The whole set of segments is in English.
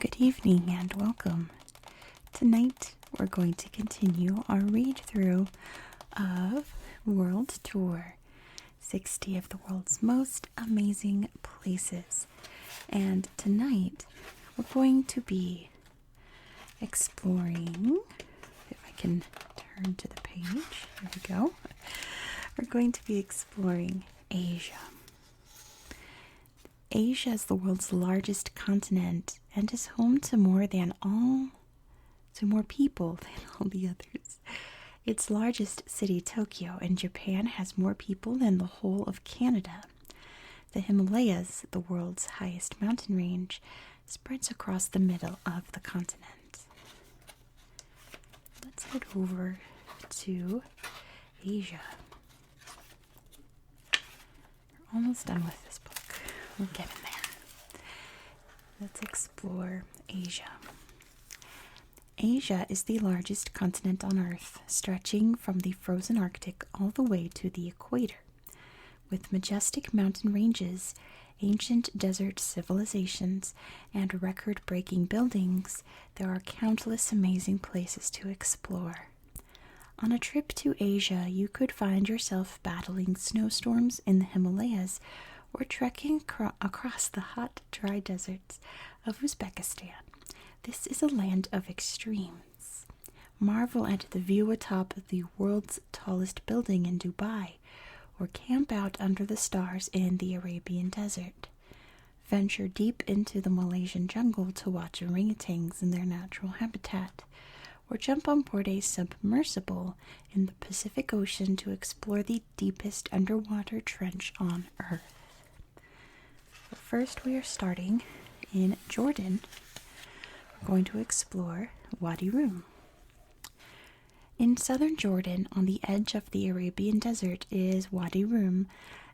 Good evening and welcome. Tonight we're going to continue our read through of World Tour 60 of the world's most amazing places. And tonight we're going to be exploring, if I can turn to the page, there we go. We're going to be exploring Asia. Asia is the world's largest continent and is home to more people than all the others. Its largest city, Tokyo, in Japan, has more people than the whole of Canada. The Himalayas, the world's highest mountain range, spreads across the middle of the continent. Let's head over to Asia. We're almost done with this book. We'll get in there. Let's explore Asia. Asia is the largest continent on Earth, stretching from the frozen Arctic all the way to the equator. With majestic mountain ranges, ancient desert civilizations, and record-breaking buildings, there are countless amazing places to explore. On a trip to Asia, you could find yourself battling snowstorms in the Himalayas or trekking across the hot, dry deserts of Uzbekistan. This is a land of extremes. Marvel at the view atop the world's tallest building in Dubai, or camp out under the stars in the Arabian Desert. Venture deep into the Malaysian jungle to watch orangutans in their natural habitat, or jump on board a submersible in the Pacific Ocean to explore the deepest underwater trench on Earth. But first, we are starting in Jordan. We're going to explore Wadi Rum. In southern Jordan, on the edge of the Arabian Desert, is Wadi Rum,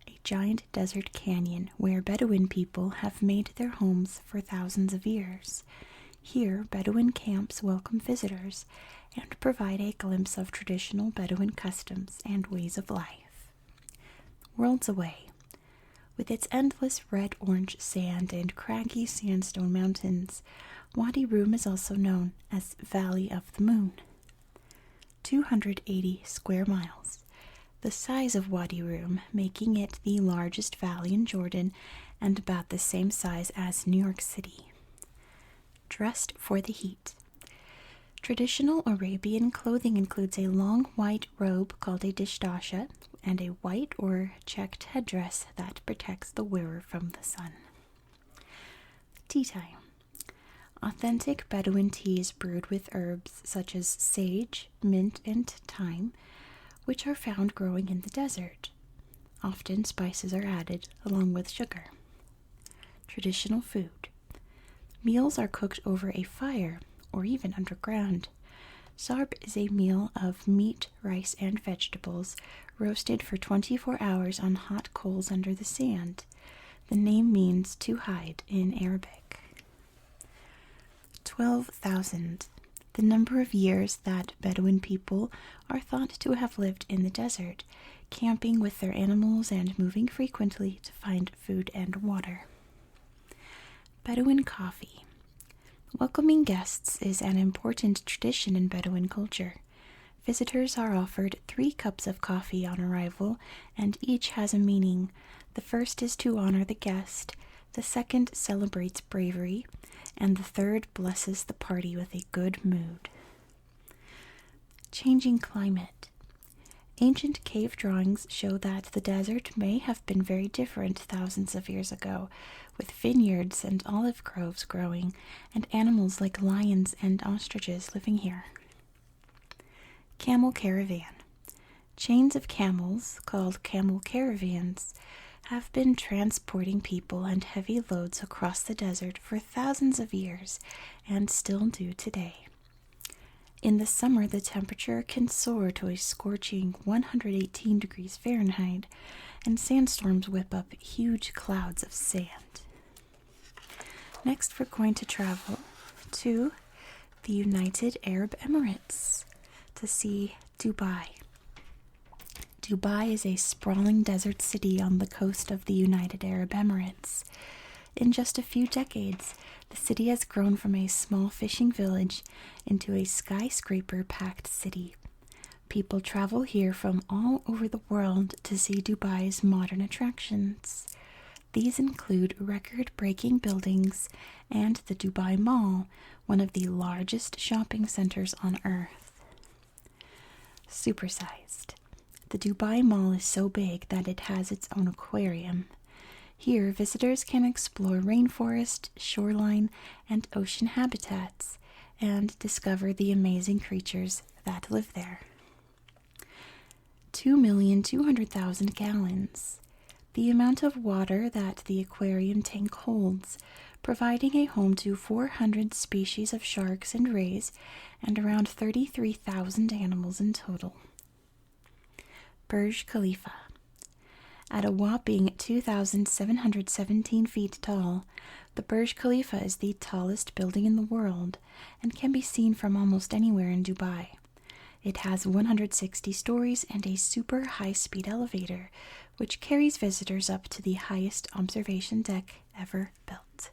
a giant desert canyon where Bedouin people have made their homes for thousands of years. Here, Bedouin camps welcome visitors and provide a glimpse of traditional Bedouin customs and ways of life. Worlds away, with its endless red-orange sand and craggy sandstone mountains, Wadi Rum is also known as Valley of the Moon. 280 square miles, the size of Wadi Rum, making it the largest valley in Jordan and about the same size as New York City. Dressed for the heat. Traditional Arabian clothing includes a long white robe called a dishdasha and a white or checked headdress that protects the wearer from the sun. Tea time. Authentic Bedouin tea is brewed with herbs such as sage, mint, and thyme, which are found growing in the desert. Often spices are added along with sugar. Traditional food. Meals are cooked over a fire or even underground. Sarb is a meal of meat, rice, and vegetables roasted for 24 hours on hot coals under the sand. The name means to hide in Arabic. 12,000. The number of years that Bedouin people are thought to have lived in the desert, camping with their animals and moving frequently to find food and water. Bedouin coffee. Welcoming guests is an important tradition in Bedouin culture. Visitors are offered 3 cups of coffee on arrival, and each has a meaning. The first is to honor the guest, the second celebrates bravery, and the third blesses the party with a good mood. Changing climate. Ancient cave drawings show that the desert may have been very different thousands of years ago, with vineyards and olive groves growing, and animals like lions and ostriches living here. Camel caravan. Chains of camels, called camel caravans, have been transporting people and heavy loads across the desert for thousands of years, and still do today. In the summer, the temperature can soar to a scorching 118 degrees Fahrenheit, and sandstorms whip up huge clouds of sand. Next, we're going to travel to the United Arab Emirates to see Dubai. Dubai is a sprawling desert city on the coast of the United Arab Emirates. In just a few decades, The city has grown from a small fishing village into a skyscraper-packed city. People travel here from all over the world to see Dubai's modern attractions. These include record-breaking buildings and the Dubai Mall, one of the largest shopping centers on Earth. Supersized. The Dubai Mall is so big that it has its own aquarium. Here, visitors can explore rainforest, shoreline, and ocean habitats and discover the amazing creatures that live there. 2,200,000 gallons. The amount of water that the aquarium tank holds, providing a home to 400 species of sharks and rays and around 33,000 animals in total. Burj Khalifa. At a whopping 2,717 feet tall, the Burj Khalifa is the tallest building in the world and can be seen from almost anywhere in Dubai. It has 160 stories and a super high-speed elevator, which carries visitors up to the highest observation deck ever built.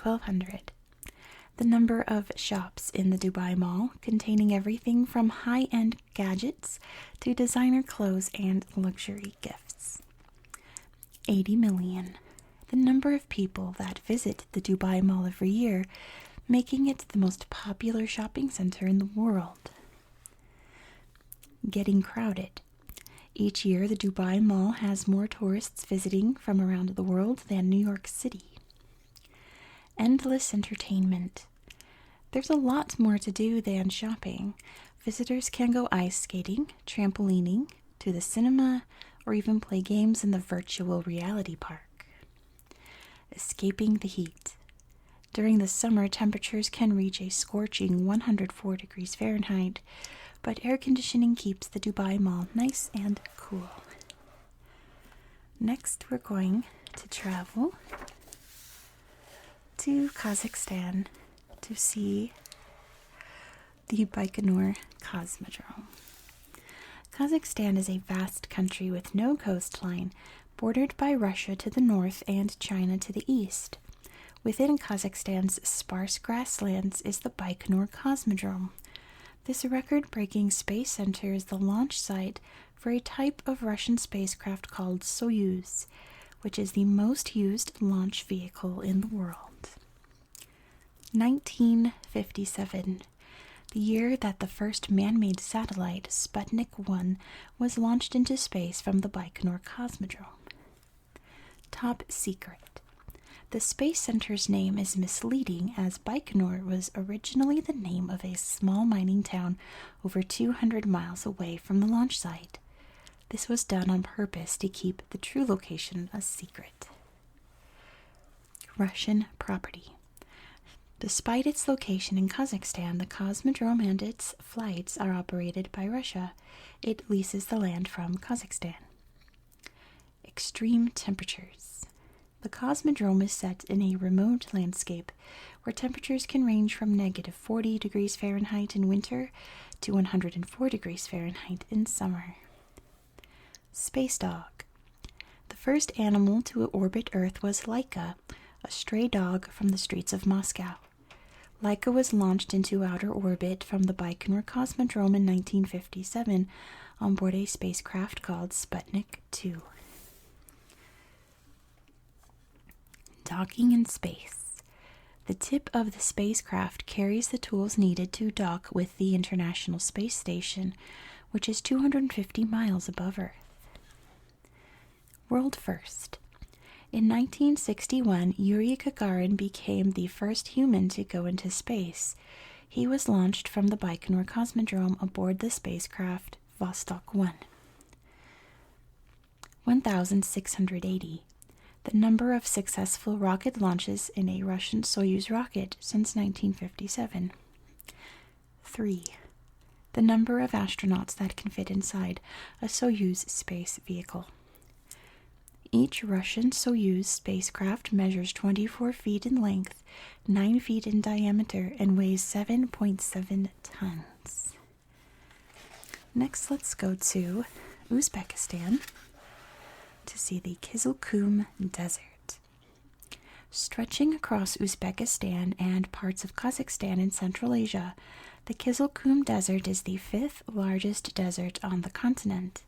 1,200. The number of shops in the Dubai Mall, containing everything from high-end gadgets to designer clothes and luxury gifts. 80 million. The number of people that visit the Dubai Mall every year, making it the most popular shopping center in the world. Getting crowded. Each year, the Dubai Mall has more tourists visiting from around the world than New York City. Endless entertainment. There's a lot more to do than shopping. Visitors can go ice skating, trampolining, to the cinema, or even play games in the virtual reality park. Escaping the heat. During the summer, temperatures can reach a scorching 104 degrees Fahrenheit, but air conditioning keeps the Dubai Mall nice and cool. Next, we're going to travel to Kazakhstan to see the Baikonur Cosmodrome. Kazakhstan is a vast country with no coastline, bordered by Russia to the north and China to the east. Within Kazakhstan's sparse grasslands is the Baikonur Cosmodrome. This record-breaking space center is the launch site for a type of Russian spacecraft called Soyuz, which is the most used launch vehicle in the world. 1957, the year that the first man-made satellite, Sputnik 1, was launched into space from the Baikonur Cosmodrome. Top secret. The space center's name is misleading, as Baikonur was originally the name of a small mining town over 200 miles away from the launch site. This was done on purpose to keep the true location a secret. Russian property. Despite its location in Kazakhstan, the Cosmodrome and its flights are operated by Russia. It leases the land from Kazakhstan. Extreme temperatures. The Cosmodrome is set in a remote landscape where temperatures can range from negative 40 degrees Fahrenheit in winter to 104 degrees Fahrenheit in summer. Space dog. The first animal to orbit Earth was Laika, a stray dog from the streets of Moscow. Laika was launched into outer orbit from the Baikonur Cosmodrome in 1957 on board a spacecraft called Sputnik 2. Docking in space. The tip of the spacecraft carries the tools needed to dock with the International Space Station, which is 250 miles above Earth. World first. In 1961, Yuri Gagarin became the first human to go into space. He was launched from the Baikonur Cosmodrome aboard the spacecraft Vostok 1. 1,680. The number of successful rocket launches in a Russian Soyuz rocket since 1957. 3. The number of astronauts that can fit inside a Soyuz space vehicle. Each Russian Soyuz spacecraft measures 24 feet in length, 9 feet in diameter, and weighs 7.7 tons. Next, let's go to Uzbekistan to see the Kyzylkum Desert. Stretching across Uzbekistan and parts of Kazakhstan in Central Asia, the Kyzylkum Desert is the fifth largest desert on the continent.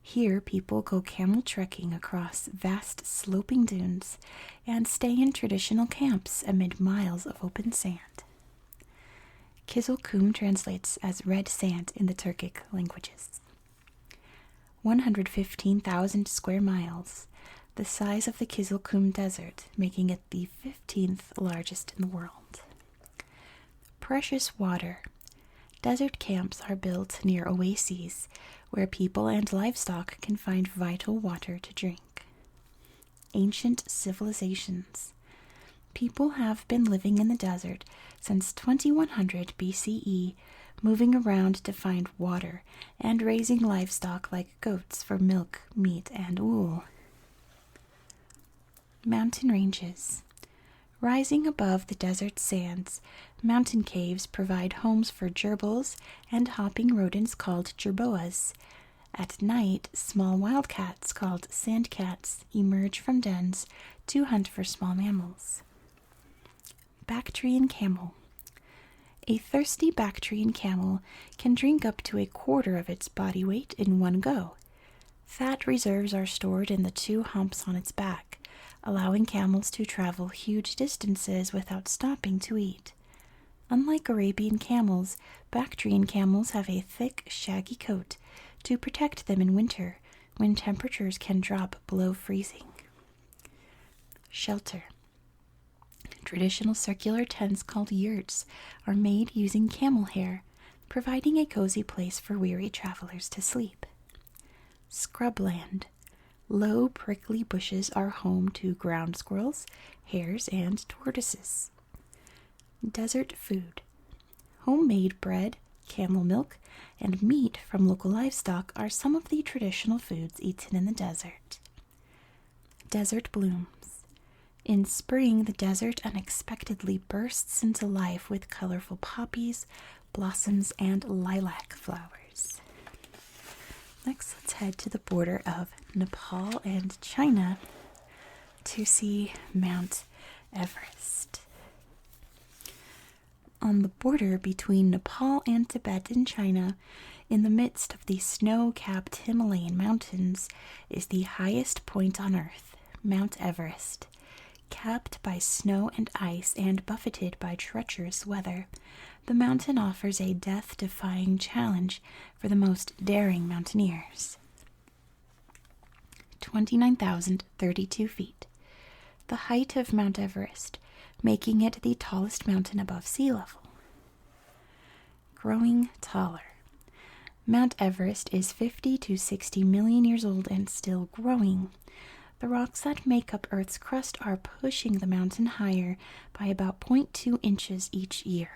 Here, people go camel trekking across vast sloping dunes and stay in traditional camps amid miles of open sand. Kyzylkum translates as red sand in the Turkic languages. 115,000 square miles, the size of the Kyzylkum Desert, making it the 15th largest in the world. Precious water. Desert camps are built near oases, where people and livestock can find vital water to drink. Ancient civilizations. People have been living in the desert since 2100 BCE, moving around to find water and raising livestock like goats for milk, meat, and wool. Mountain ranges. Rising above the desert sands, mountain caves provide homes for gerbils and hopping rodents called jerboas. At night, small wildcats called sandcats emerge from dens to hunt for small mammals. Bactrian camel. A thirsty Bactrian camel can drink up to a quarter of its body weight in one go. Fat reserves are stored in the two humps on its back, allowing camels to travel huge distances without stopping to eat. Unlike Arabian camels, Bactrian camels have a thick, shaggy coat to protect them in winter, when temperatures can drop below freezing. Shelter. Traditional circular tents called yurts are made using camel hair, providing a cozy place for weary travelers to sleep. Scrubland. Low, prickly bushes are home to ground squirrels, hares, and tortoises. Desert food. Homemade bread, camel milk, and meat from local livestock are some of the traditional foods eaten in the desert. Desert blooms. In spring, the desert unexpectedly bursts into life with colorful poppies, blossoms, and lilac flowers. Next, let's head to the border of Nepal and China to see Mount Everest. On the border between Nepal and Tibet in China, in the midst of the snow-capped Himalayan mountains, is the highest point on Earth, Mount Everest. Capped by snow and ice and buffeted by treacherous weather, the mountain offers a death-defying challenge for the most daring mountaineers. 29,032 feet. The height of Mount Everest, making it the tallest mountain above sea level. Growing taller. Mount Everest is 50 to 60 million years old and still growing. The rocks that make up Earth's crust are pushing the mountain higher by about 0.2 inches each year.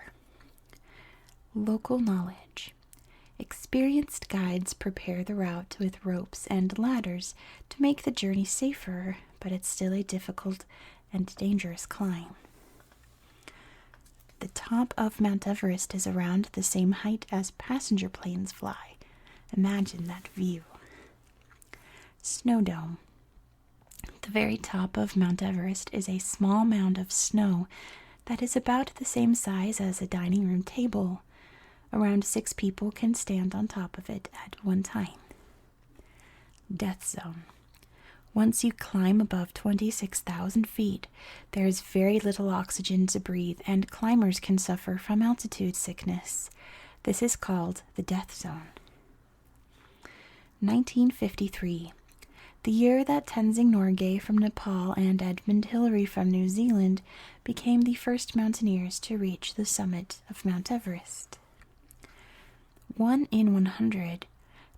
Local knowledge. Experienced guides prepare the route with ropes and ladders to make the journey safer, but it's still a difficult and dangerous climb. The top of Mount Everest is around the same height as passenger planes fly. Imagine that view. Snow dome. The very top of Mount Everest is a small mound of snow that is about the same size as a dining room table. Around 6 people can stand on top of it at one time. Death zone. Once you climb above 26,000 feet, there is very little oxygen to breathe, and climbers can suffer from altitude sickness. This is called the death zone. 1953. The year that Tenzing Norgay from Nepal and Edmund Hillary from New Zealand became the first mountaineers to reach the summit of Mount Everest. 1 in 100,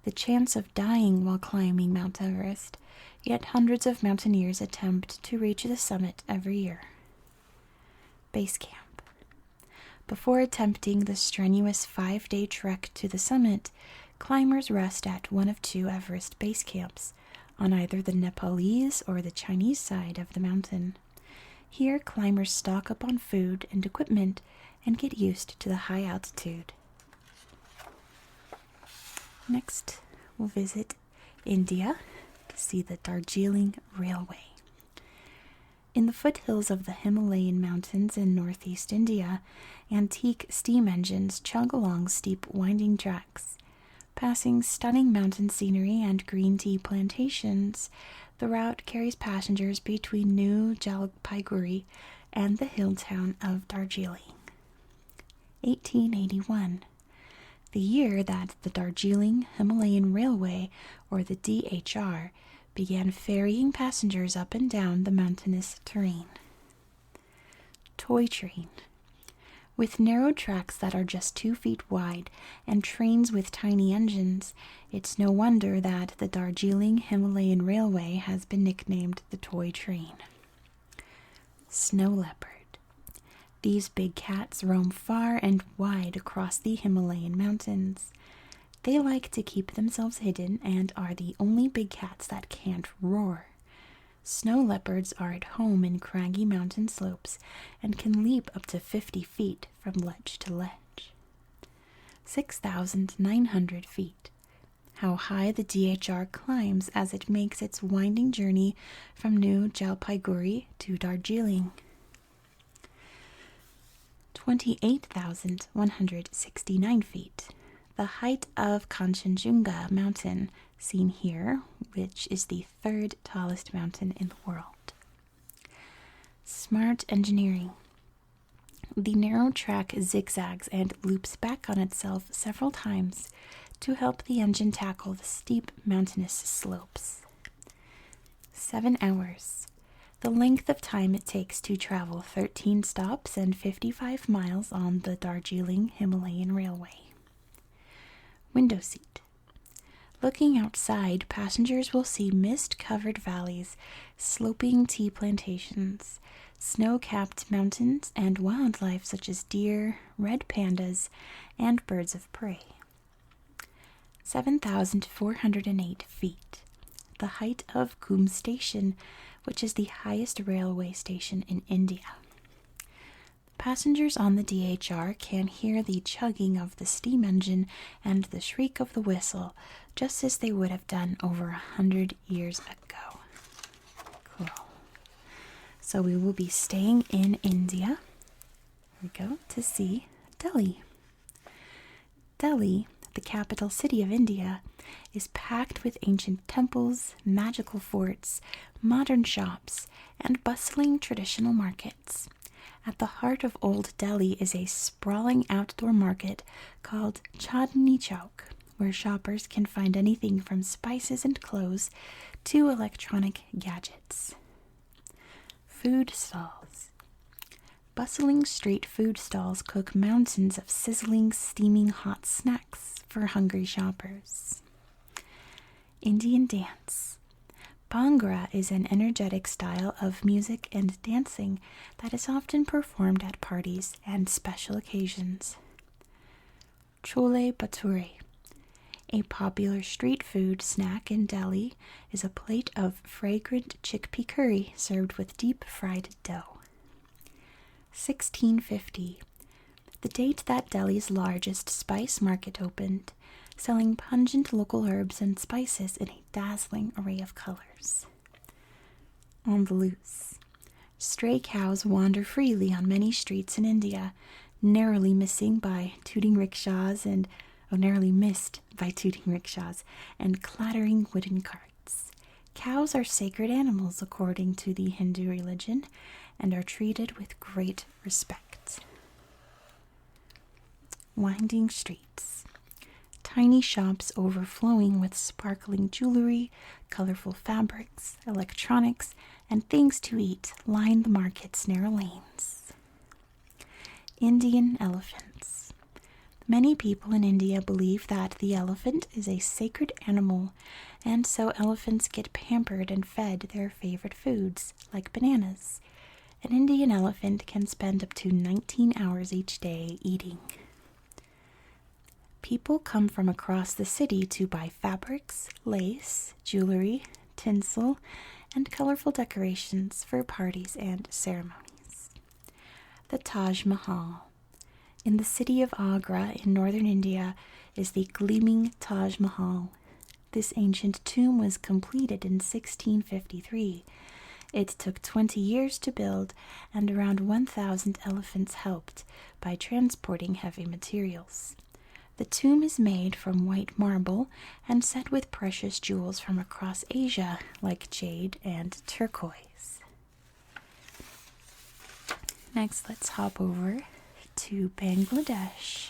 the chance of dying while climbing Mount Everest, yet hundreds of mountaineers attempt to reach the summit every year. Base camp. Before attempting the strenuous 5-day trek to the summit, climbers rest at one of 2 Everest base camps, on either the Nepalese or the Chinese side of the mountain. Here, climbers stock up on food and equipment and get used to the high altitude. Next, we'll visit India to see the Darjeeling Railway. In the foothills of the Himalayan mountains in northeast India, antique steam engines chug along steep, winding tracks. Passing stunning mountain scenery and green tea plantations, the route carries passengers between New Jalpaiguri and the hill town of Darjeeling. 1881. The year that the Darjeeling Himalayan Railway, or the DHR, began ferrying passengers up and down the mountainous terrain. Toy train. With narrow tracks that are just 2 feet wide and trains with tiny engines, it's no wonder that the Darjeeling Himalayan Railway has been nicknamed the toy train. Snow leopard. These big cats roam far and wide across the Himalayan mountains. They like to keep themselves hidden and are the only big cats that can't roar. Snow leopards are at home in craggy mountain slopes and can leap up to 50 feet from ledge to ledge. 6,900 feet. How high the DHR climbs as it makes its winding journey from New Jalpaiguri to Darjeeling. 28,169 feet. The height of Kanchenjunga mountain, seen here, which is the 3rd tallest mountain in the world. Smart engineering. The narrow track zigzags and loops back on itself several times to help the engine tackle the steep mountainous slopes. 7 hours. The length of time it takes to travel 13 stops and 55 miles on the Darjeeling Himalayan Railway. Window seat. Looking outside, passengers will see mist-covered valleys, sloping tea plantations, snow-capped mountains, and wildlife such as deer, red pandas, and birds of prey. 7,408 feet. The height of Ghum Station, which is the highest railway station in India. Passengers on the DHR can hear the chugging of the steam engine and the shriek of the whistle, just as they would have done over 100 years ago. Cool. So we will be staying in India. Here we go, to see Delhi. Delhi, the capital city of India, is packed with ancient temples, magical forts, modern shops, and bustling traditional markets. At the heart of Old Delhi is a sprawling outdoor market called Chandni Chowk, where shoppers can find anything from spices and clothes to electronic gadgets. Food stalls. Bustling street food stalls cook mountains of sizzling, steaming hot snacks for hungry shoppers. Indian dance. Bhangra is an energetic style of music and dancing that is often performed at parties and special occasions. Chole Bhature. A popular street food snack in Delhi is a plate of fragrant chickpea curry served with deep-fried dough. 1650. The date that Delhi's largest spice market opened, selling pungent local herbs and spices in a dazzling array of colors. On the loose. Stray cows wander freely on many streets in India, narrowly missed by tooting rickshaws and clattering wooden carts. Cows are sacred animals according to the Hindu religion and are treated with great respect. Winding streets. Tiny shops overflowing with sparkling jewelry, colorful fabrics, electronics, and things to eat line the market's narrow lanes. Indian elephants. Many people in India believe that the elephant is a sacred animal, and so elephants get pampered and fed their favorite foods, like bananas. An Indian elephant can spend up to 19 hours each day eating. People come from across the city to buy fabrics, lace, jewelry, tinsel, and colorful decorations for parties and ceremonies. The Taj Mahal. In the city of Agra in northern India is the gleaming Taj Mahal. This ancient tomb was completed in 1653 It took 20 years to build, and around 1,000 elephants helped by transporting heavy materials. The tomb is made from white marble and set with precious jewels from across Asia, like jade and turquoise. Next, let's hop over to Bangladesh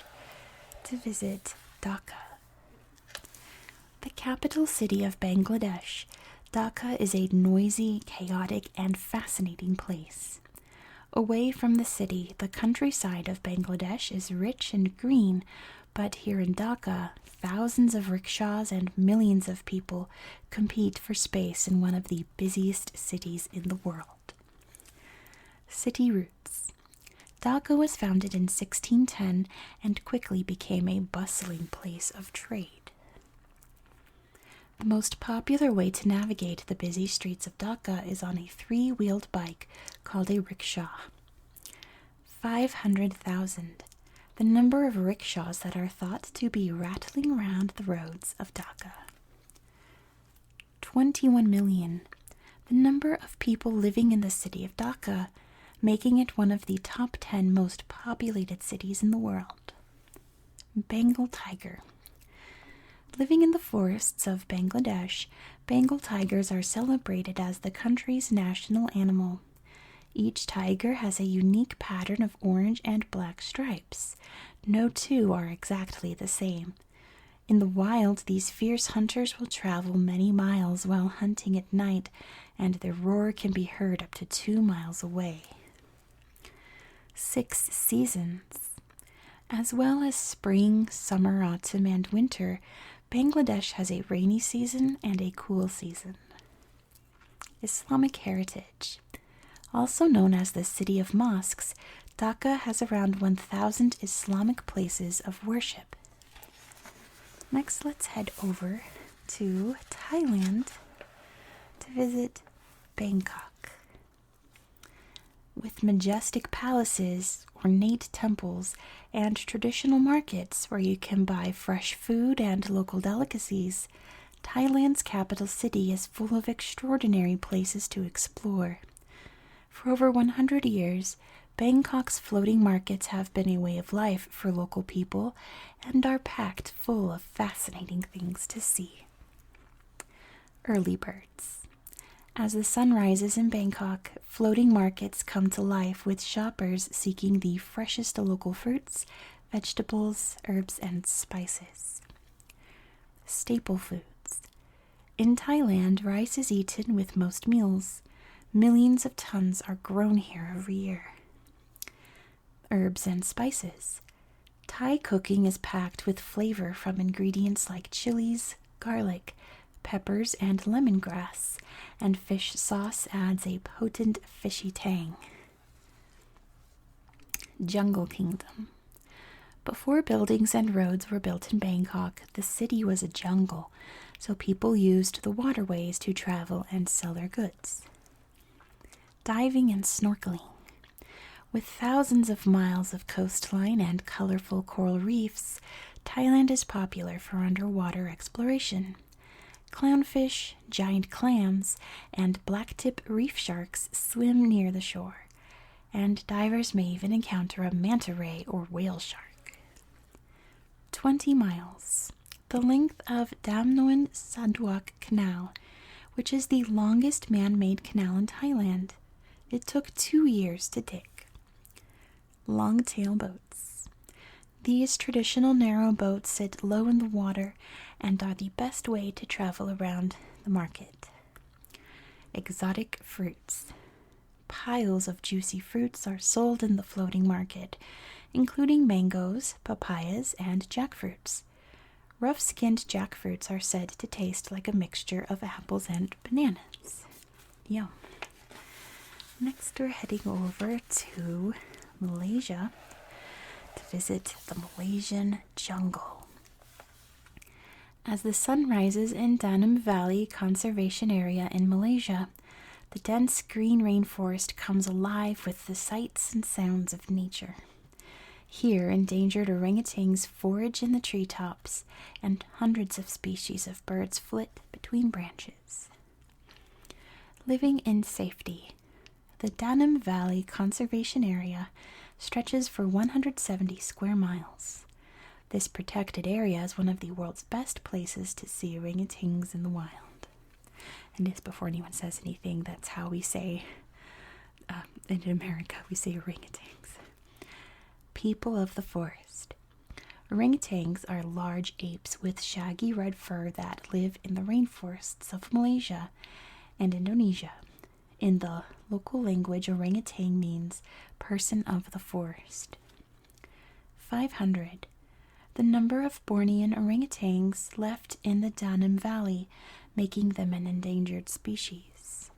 to visit Dhaka. The capital city of Bangladesh, Dhaka is a noisy, chaotic, and fascinating place. Away from the city, the countryside of Bangladesh is rich and green, but here in Dhaka, thousands of rickshaws and millions of people compete for space in one of the busiest cities in the world. City roots. Dhaka was founded in 1610 and quickly became a bustling place of trade. The most popular way to navigate the busy streets of Dhaka is on a three-wheeled bike called a rickshaw. 500,000, the number of rickshaws that are thought to be rattling around the roads of Dhaka. 21 million, the number of people living in the city of Dhaka, making it one of the top 10 most populated cities in the world. Bengal tiger. Living in the forests of Bangladesh, Bengal tigers are celebrated as the country's national animal. Each tiger has a unique pattern of orange and black stripes. No two are exactly the same. In the wild, these fierce hunters will travel many miles while hunting at night, and their roar can be heard up to 2 miles away. 6 seasons. As well as spring, summer, autumn, and winter, Bangladesh has a rainy season and a cool season. Islamic heritage. Also known as the City of Mosques, Dhaka has around 1,000 Islamic places of worship. Next, let's head over to Thailand to visit Bangkok. With majestic palaces, ornate temples, and traditional markets where you can buy fresh food and local delicacies, Thailand's capital city is full of extraordinary places to explore. For over 100 years, Bangkok's floating markets have been a way of life for local people and are packed full of fascinating things to see. Early birds. As the sun rises in Bangkok, floating markets come to life with shoppers seeking the freshest local fruits, vegetables, herbs, and spices. Staple foods. In Thailand, rice is eaten with most meals. Millions of tons are grown here every year. Herbs and spices. Thai cooking is packed with flavor from ingredients like chilies, garlic, peppers, and lemongrass, and fish sauce adds a potent fishy tang. Jungle Kingdom. Before buildings and roads were built in Bangkok, the city was a jungle, so people used the waterways to travel and sell their goods. Diving and snorkeling. With thousands of miles of coastline and colorful coral reefs, Thailand is popular for underwater exploration. Clownfish, giant clams, and blacktip reef sharks swim near the shore, and divers may even encounter a manta ray or whale shark. 20 miles. The length of Dam Noen Saduak Canal, which is the longest man-made canal in Thailand. It took 2 years to dig. Longtail boats. These traditional narrow boats sit low in the water and are the best way to travel around the market. Exotic fruits. Piles of juicy fruits are sold in the floating market, including mangoes, papayas, and jackfruits. Rough-skinned jackfruits are said to taste like a mixture of apples and bananas. Yum. Next, we're heading over to Malaysia to visit the Malaysian jungle. As the sun rises in Danam Valley Conservation Area in Malaysia, the dense green rainforest comes alive with the sights and sounds of nature. Here, endangered orangutans forage in the treetops, and hundreds of species of birds flit between branches. Living in safety. The Danum Valley Conservation Area stretches for 170 square miles. This protected area is one of the world's best places to see orangutans in the wild. And this, before anyone says anything, that's how we say, in America, we say orangutans. People of the forest. Orangutans are large apes with shaggy red fur that live in the rainforests of Malaysia and Indonesia. In the local language, orangutan means person of the forest. 500. The number of Bornean orangutans left in the Danum Valley, making them an endangered species.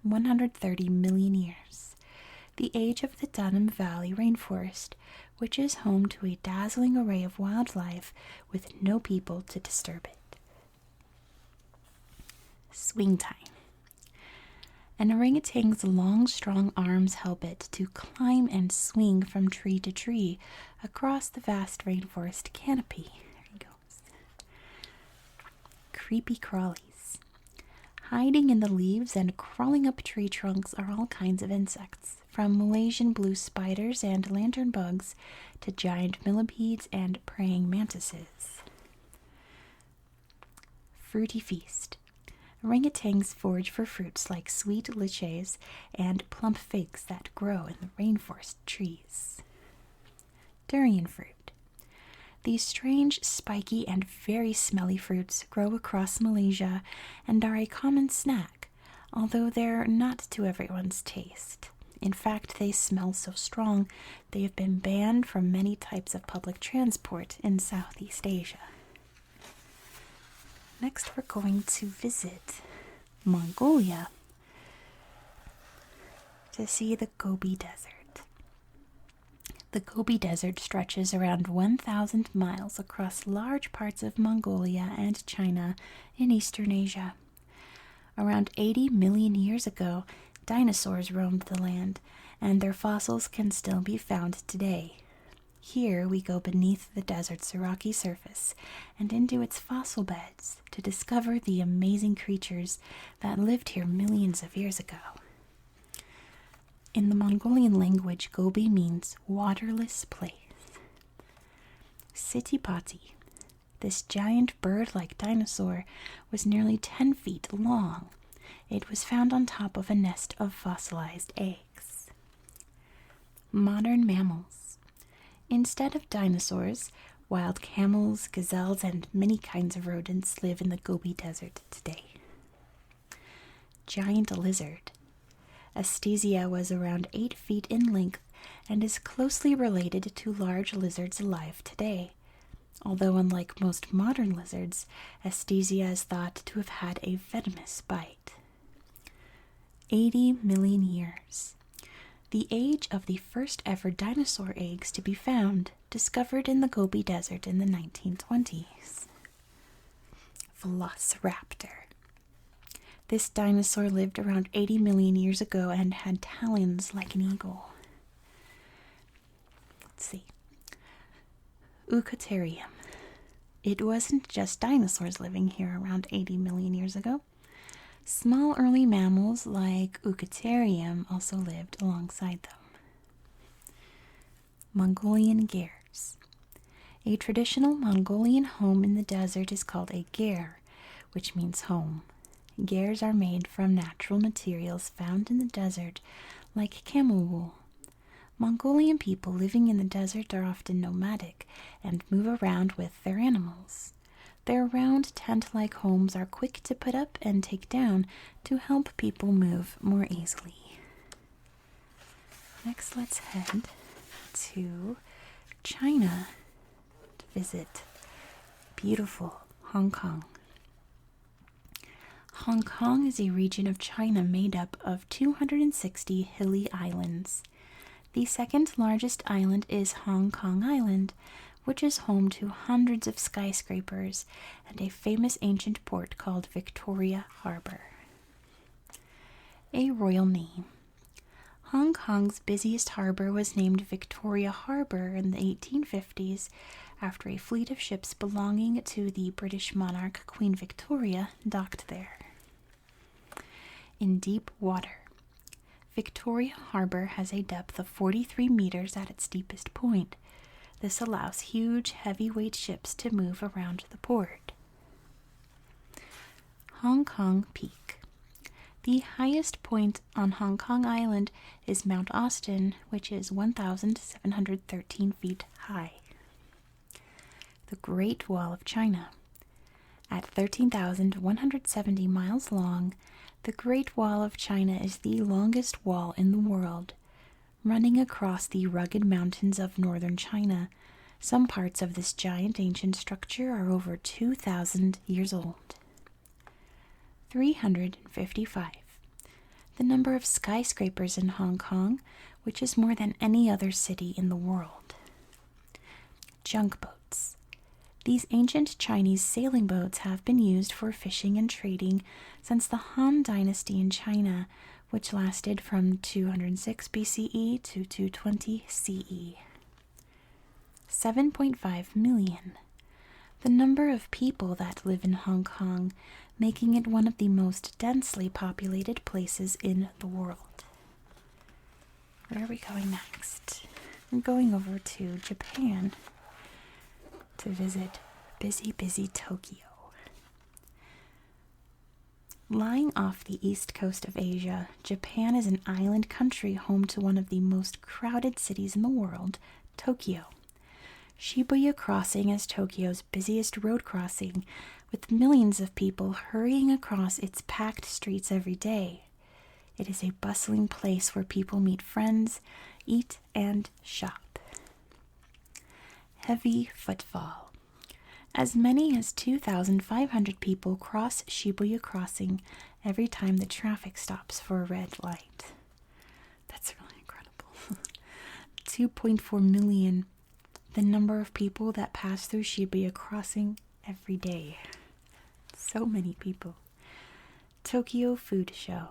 130 million years. The age of the Danum Valley rainforest, which is home to a dazzling array of wildlife with no people to disturb it. Swing time. An orangutan's long, strong arms help it to climb and swing from tree to tree across the vast rainforest canopy. There he goes. Creepy crawlies. Hiding in the leaves and crawling up tree trunks are all kinds of insects, from Malaysian blue spiders and lantern bugs to giant millipedes and praying mantises. Fruity feast. Orangutans forage for fruits like sweet lichens and plump figs that grow in the rainforest trees. Durian fruit. These strange, spiky, and very smelly fruits grow across Malaysia and are a common snack, although they're not to everyone's taste. In fact, they smell so strong they have been banned from many types of public transport in Southeast Asia. Next, we're going to visit Mongolia to see the Gobi Desert. The Gobi Desert stretches around 1,000 miles across large parts of Mongolia and China in Eastern Asia. Around 80 million years ago, dinosaurs roamed the land, and their fossils can still be found today. Here we go beneath the desert's rocky surface and into its fossil beds to discover the amazing creatures that lived here millions of years ago. In the Mongolian language, Gobi means waterless place. Sitipati. This giant bird-like dinosaur was nearly 10 feet long. It was found on top of a nest of fossilized eggs. Modern mammals. Instead of dinosaurs, wild camels, gazelles, and many kinds of rodents live in the Gobi Desert today. Giant lizard. Astesia was around 8 feet in length and is closely related to large lizards alive today. Although unlike most modern lizards, Astesia is thought to have had a venomous bite. 80 million years. The age of the first ever dinosaur eggs to be found, discovered in the Gobi Desert in the 1920s. Velociraptor. This dinosaur lived around 80 million years ago and had talons like an eagle. Let's see. Eukaryotum. It wasn't just dinosaurs living here around 80 million years ago. Small early mammals like Eukaryotum also lived alongside them. Mongolian gears. A traditional Mongolian home in the desert is called a ger, which means home. Gears are made from natural materials found in the desert, like camel wool. Mongolian people living in the desert are often nomadic and move around with their animals. Their round tent-like homes are quick to put up and take down to help people move more easily. Next, let's head to China to visit beautiful Hong Kong. Hong Kong is a region of China made up of 260 hilly islands. The second largest island is Hong Kong Island, which is home to hundreds of skyscrapers and a famous ancient port called Victoria Harbor. A royal name. Hong Kong's busiest harbor was named Victoria Harbor in the 1850s after a fleet of ships belonging to the British monarch Queen Victoria docked there. in deep water. Victoria Harbor has a depth of 43 meters at its deepest point. This allows huge, heavyweight ships to move around the port. Hong Kong Peak. The highest point on Hong Kong Island is Mount Austin, which is 1,713 feet high. The Great Wall of China. At 13,170 miles long, the Great Wall of China is the longest wall in the world. Running across the rugged mountains of northern China, some parts of this giant ancient structure are over 2,000 years old. 355. The number of skyscrapers in Hong Kong, which is more than any other city in the world. Junk boats. These ancient Chinese sailing boats have been used for fishing and trading since the Han Dynasty in China, which lasted from 206 BCE to 220 CE. 7.5 million. The number of people that live in Hong Kong, making it one of the most densely populated places in the world. Where are we going next? I'm going over to Japan to visit busy Tokyo. Lying off the east coast of Asia, Japan is an island country home to one of the most crowded cities in the world, Tokyo. Shibuya Crossing is Tokyo's busiest road crossing, with millions of people hurrying across its packed streets every day. It is a bustling place where people meet friends, eat, and shop. Heavy footfall. As many as 2,500 people cross Shibuya Crossing every time the traffic stops for a red light. That's really incredible. 2.4 million. The number of people that pass through Shibuya Crossing every day. So many people. Tokyo Food Show.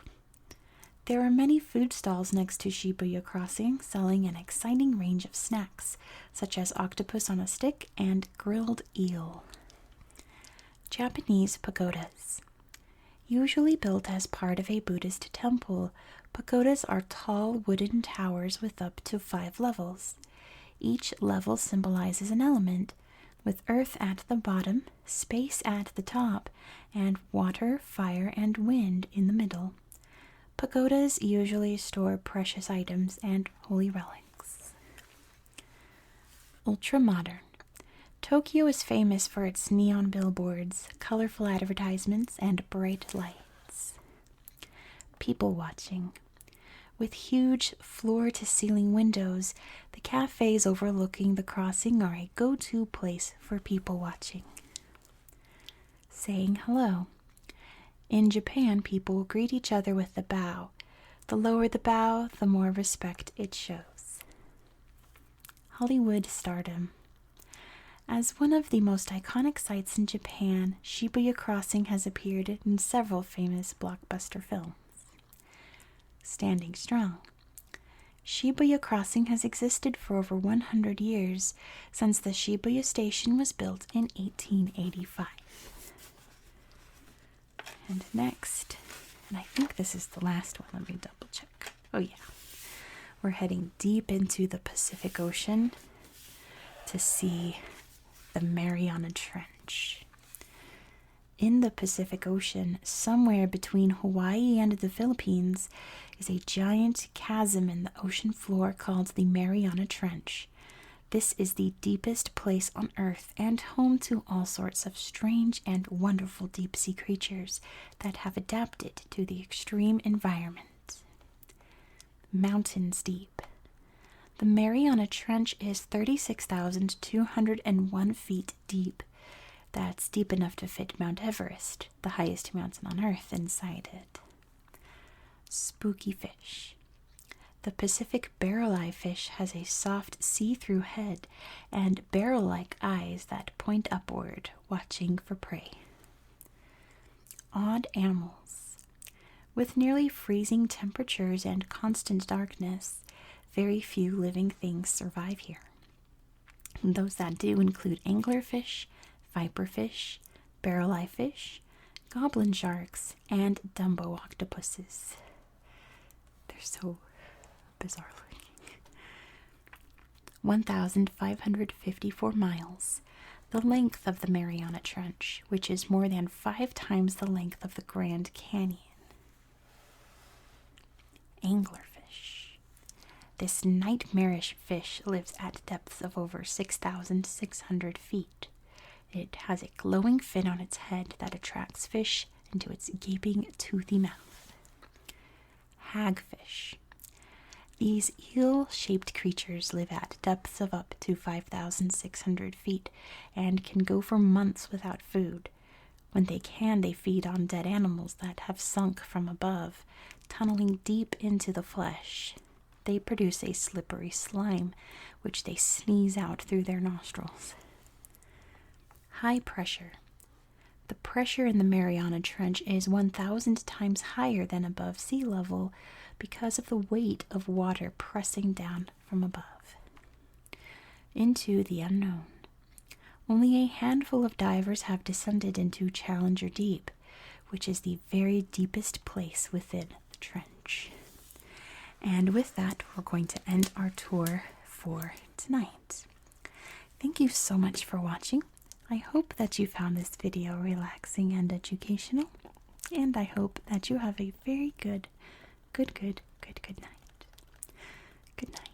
There are many food stalls next to Shibuya Crossing selling an exciting range of snacks, such as octopus on a stick and grilled eel. Japanese pagodas. Usually built as part of a Buddhist temple, pagodas are tall wooden towers with up to 5 levels. Each level symbolizes an element, with earth at the bottom, space at the top, and water, fire, and wind in the middle. Pagodas usually store precious items and holy relics. Ultramodern. Tokyo is famous for its neon billboards, colorful advertisements, and bright lights. People watching. With huge floor-to-ceiling windows, the cafes overlooking the crossing are a go-to place for people watching. Saying hello. In Japan, people greet each other with the bow. The lower the bow, the more respect it shows. Hollywood stardom. As one of the most iconic sites in Japan, Shibuya Crossing has appeared in several famous blockbuster films. Standing strong. Shibuya Crossing has existed for over 100 years, since the Shibuya Station was built in 1885. And next, and I think this is the last one, let me double check. Oh yeah. We're heading deep into the Pacific Ocean to see the Mariana Trench. In the Pacific Ocean, somewhere between Hawaii and the Philippines, is a giant chasm in the ocean floor called the Mariana Trench. This is the deepest place on Earth and home to all sorts of strange and wonderful deep-sea creatures that have adapted to the extreme environment. Mountains deep. The Mariana Trench is 36,201 feet deep. That's deep enough to fit Mount Everest, the highest mountain on Earth, inside it. Spooky fish. The Pacific barrel-eye fish has a soft, see-through head and barrel-like eyes that point upward, watching for prey. Odd animals. With nearly freezing temperatures and constant darkness, very few living things survive here. Those that do include anglerfish, viperfish, barrel-eye fish, goblin sharks, and Dumbo octopuses. They're so bizarre looking. 1,554 miles, the length of the Mariana Trench, which is more than 5 times the length of the Grand Canyon. Anglerfish. This nightmarish fish lives at depths of over 6,600 feet. It has a glowing fin on its head that attracts fish into its gaping, toothy mouth. Hagfish. These eel-shaped creatures live at depths of up to 5,600 feet and can go for months without food. When they can, they feed on dead animals that have sunk from above, tunneling deep into the flesh. They produce a slippery slime, which they sneeze out through their nostrils. High pressure. The pressure in the Mariana Trench is 1,000 times higher than above sea level because of the weight of water pressing down from above. Into the unknown. Only a handful of divers have descended into Challenger Deep, which is the very deepest place within the trench. And with that, we're going to end our tour for tonight. Thank you so much for watching. I hope that you found this video relaxing and educational, and I hope that you have a very good night. Good night.